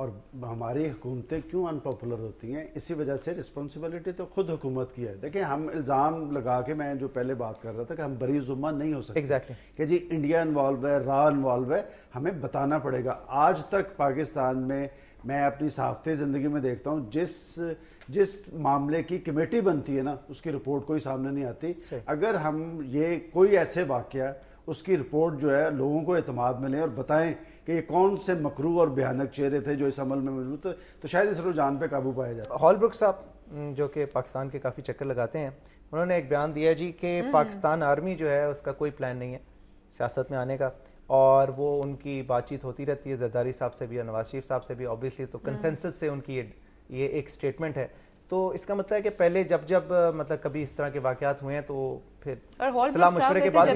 اور ہماری حکومتیں کیوں انپاپولر ہوتی ہیں؟ اسی وجہ سے رسپانسبلٹی تو خود حکومت کی ہے. دیکھیں ہم الزام لگا کے، میں جو پہلے بات کر رہا تھا کہ ہم بری ذمہ نہیں ہو سکتے Exactly. کہ جی انڈیا انوالو ہے، را انوالو ہے، ہمیں بتانا پڑے گا. آج تک پاکستان میں اپنی صحافتی زندگی میں دیکھتا ہوں جس معاملے کی کمیٹی بنتی ہے نا، اس کی رپورٹ کوئی سامنے نہیں آتی. اگر ہم یہ کوئی ایسے واقعہ اس کی رپورٹ جو ہے لوگوں کو اعتماد میں لیں اور بتائیں کہ یہ کون سے مکروہ اور بھیانک چہرے تھے جو اس عمل میں موجود تھے، تو شاید اس رجحان پہ قابو پایا جائے. ہال بروک صاحب جو کہ پاکستان کے کافی چکر لگاتے ہیں، انہوں نے ایک بیان دیا جی کہ پاکستان آرمی جو ہے اس کا کوئی پلان نہیں ہے سیاست میں آنے کا، اور وہ ان کی بات چیت ہوتی رہتی ہے زرداری صاحب سے بھی اور نواز شریف صاحب سے بھی، اوبیسلی تو کنسنسس سے ان کی یہ ایک سٹیٹمنٹ ہے. تو اس کا مطلب ہے کہ پہلے جب مطلب کبھی اس طرح کے واقعات ہوئے ہیں تو پھر صلاح مشورے کے بعد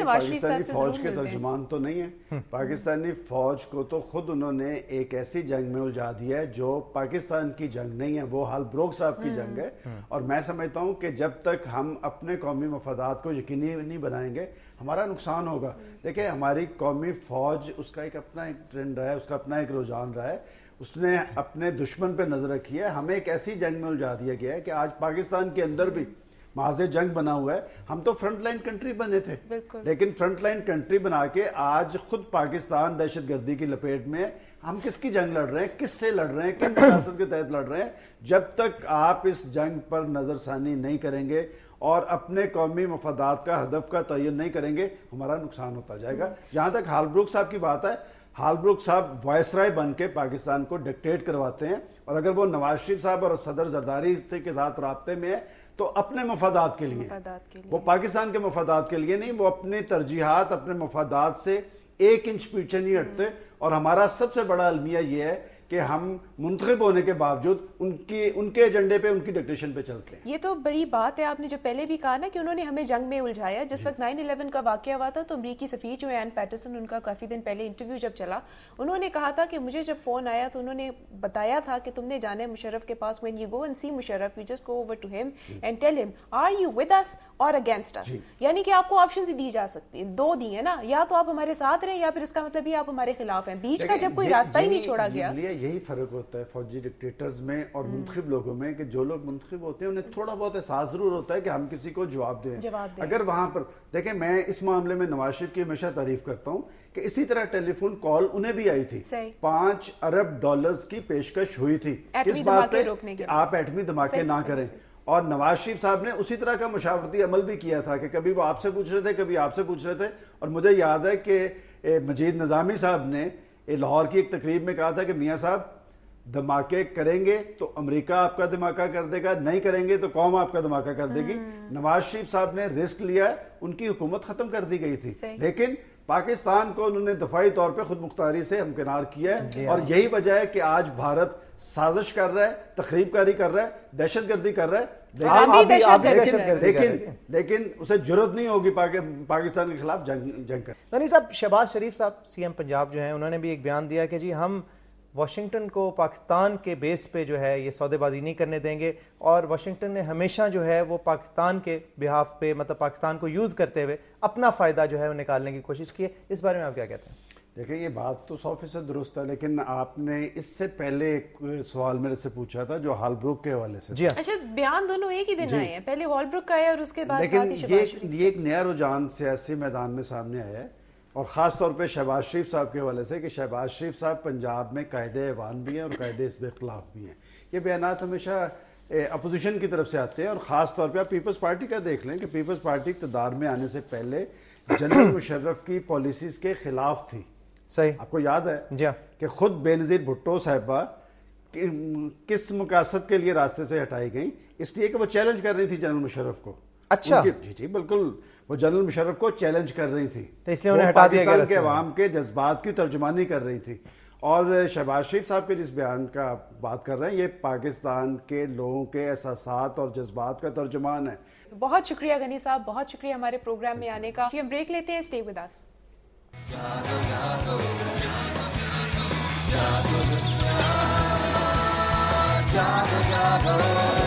پاکستانی فوج کے ترجمان تو نہیں ہے. پاکستانی فوج کو تو خود انہوں نے ایک ایسی جنگ میں الجھا دیا ہے جو پاکستان کی جنگ نہیں ہے، وہ ہال بروک صاحب کی جنگ ہے. اور میں سمجھتا ہوں کہ جب تک ہم اپنے قومی مفادات کو یقینی نہیں بنائیں گے ہمارا نقصان ہوگا. دیکھیں ہماری قومی فوج، اس کا ایک اپنا ایک ٹرینڈ رہا ہے، اس کا اپنا ایک رجحان رہا ہے، اس نے اپنے دشمن پہ نظر رکھی ہے. ہمیں ایک ایسی جنگ میں الجھا دیا گیا ہے کہ آج پاکستان کے اندر بھی محاذ جنگ بنا ہوا ہے. ہم تو فرنٹ لائن کنٹری بنے تھے، لیکن فرنٹ لائن کنٹری بنا کے آج خود پاکستان دہشت گردی کی لپیٹ میں ہے. ہم کس کی جنگ لڑ رہے ہیں، کس سے لڑ رہے ہیں، کن ریاست کے تحت لڑ رہے ہیں؟ جب تک آپ اس جنگ پر نظر ثانی نہیں کریں گے اور اپنے قومی مفادات کا ہدف کا تعین نہیں کریں گے، ہمارا نقصان ہوتا جائے گا. جہاں تک ہال بروک صاحب کی بات ہے، ہال بروک صاحب وائس رائے بن کے پاکستان کو ڈکٹیٹ کرواتے ہیں، اور اگر وہ نواز شریف صاحب اور صدر زرداری کے ساتھ رابطے میں ہے تو اپنے مفادات کے لیے، وہ پاکستان کے مفادات کے لیے نہیں. وہ اپنی ترجیحات، اپنے مفادات سے 1 انچ پیچھے نہیں ہٹتے. اور ہمارا سب سے بڑا المیہ یہ ہے کہ ہم منتخب ہونے کے باوجود ان کے ایجنڈے پہ، ان کی ڈکٹیشن پہ چلتے ہیں. یہ تو بڑی بات ہے. آپ نے جو پہلے بھی کہا نا کہ انہوں نے ہمیں جنگ میں الجھایا. جس وقت 9/11 کا واقعہ ہوا تھا تو امریکی سفیر جو ہے این پیٹرسن، ان کا کافی دن پہلے انٹرویو جب چلا، انہوں نے کہا تھا کہ مجھے جب فون آیا تو انہوں نے بتایا تھا کہ تم نے جانا ہے مشرف کے پاس. when you go and see Musharraf, you just go over to him and tell him are you with us or against us. یعنی کہ آپ کو آپشنز دی جا سکتی ہیں، 2 دی ہیں نا، یا تو آپ ہمارے ساتھ رہیں یا پھر اس کا مطلب یہ آپ ہمارے خلاف ہیں. بیچ کا جب کوئی راستہ ہی نہیں چھوڑا گیا. یہی فرق ہوتا ہے فوجی ڈکٹیٹرز میں اور منتخب لوگوں میں کہ جو لوگ منتخب ہوتے ہیں انہیں تھوڑا بہت احساس ضرور ہوتا ہے کہ ہم کسی کو جواب دیں. اگر وہاں پر دیکھیں، میں اس معاملے میں نواز شریف کی ہمیشہ تعریف کرتا ہوں کہ اسی طرح ٹیلی فون کال انہیں بھی آئی تھی، $5 ارب کی پیشکش ہوئی تھی کس بات پہ کہ آپ ایٹمی دھماکے نہ کریں. اور نواز شریف صاحب نے اسی طرح کا مشاورتی عمل بھی کیا تھا کہ کبھی وہ آپ سے پوچھ رہے تھے، کبھی آپ سے پوچھ رہے تھے. اور مجھے یاد ہے کہ مجید نظامی صاحب نے لاہور کی ایک تقریب میں کہا تھا کہ میاں صاحب دھماکے کریں گے تو امریکہ آپ کا دھماکہ کر دے گا، نہیں کریں گے تو قوم آپ کا دھماکہ کر دے گی. نواز شریف صاحب نے رسک لیا، ان کی حکومت ختم کر دی گئی تھی، لیکن پاکستان کو انہوں نے دفاعی طور پہ خود مختاری سے ہمکنار کیا ہے. اور یہی وجہ ہے کہ آج بھارت سازش کر رہا ہے، تخریب کاری کر رہا ہے، دہشت گردی کر رہا ہے، لیکن اسے جرت نہیں ہوگی پاکستان کے خلاف جنگ کر. غنی صاحب، شہباز شریف صاحب سی ایم پنجاب جو ہیں، انہوں نے بھی ایک بیان دیا کہ جی ہم واشنگٹن کو پاکستان کے بیس پہ جو ہے یہ سودے بازی نہیں کرنے دیں گے، اور واشنگٹن نے ہمیشہ جو ہے وہ پاکستان کے بہاف پہ، مطلب پاکستان کو یوز کرتے ہوئے اپنا فائدہ جو ہے وہ نکالنے کی کوشش کی ہے. اس بارے میں آپ کیا کہتے ہیں؟ دیکھیں یہ بات تو 100% درست ہے، لیکن آپ نے اس سے پہلے ایک سوال میرے سے پوچھا تھا جو ہال بروک کے حوالے سے. جی ہاں، اچھا، بیان دونوں ایک ہی دن آئے ہیں، پہلے ہال بروک کا آیا اور اس کے بعد لیکن یہ ایک نیا رجحان سیاسی میدان میں سامنے آیا ہے، اور خاص طور پہ شہباز شریف صاحب کے حوالے سے کہ شہباز شریف صاحب پنجاب میں قائد ایوان بھی ہیں اور قائد حزب اختلاف بھی ہیں. یہ بیانات ہمیشہ اپوزیشن کی طرف سے آتے ہیں، اور خاص طور پہ آپ پیپلز پارٹی کا دیکھ لیں کہ پیپلز پارٹی اقتدار میں آنے سے پہلے جنرل مشرف کی پالیسیز کے خلاف تھی. صحیح، آپ کو یاد ہے جی کہ خود بے نظیر بھٹو صاحبہ کس مقاصد کے لیے راستے سے ہٹائی گئیں؟ اس لیے کہ وہ چیلنج کر رہی تھی جنرل مشرف کو. اچھا، جی بالکل، وہ جنرل مشرف کو چیلنج کر رہی تھی، تو اس لیے انہیں ہٹا دیا گیا. پاکستان کے عوام کے جذبات کی ترجمانی کر رہی تھی. اور شہباز شریف صاحب کے جس بیان کا بات کر رہے ہیں، یہ پاکستان کے لوگوں کے احساسات اور جذبات کا ترجمان ہے. بہت شکریہ غنی صاحب، بہت شکریہ ہمارے پروگرام میں آنے کا. ہم بریک لیتے ہیں، stay with us. Jago, jago.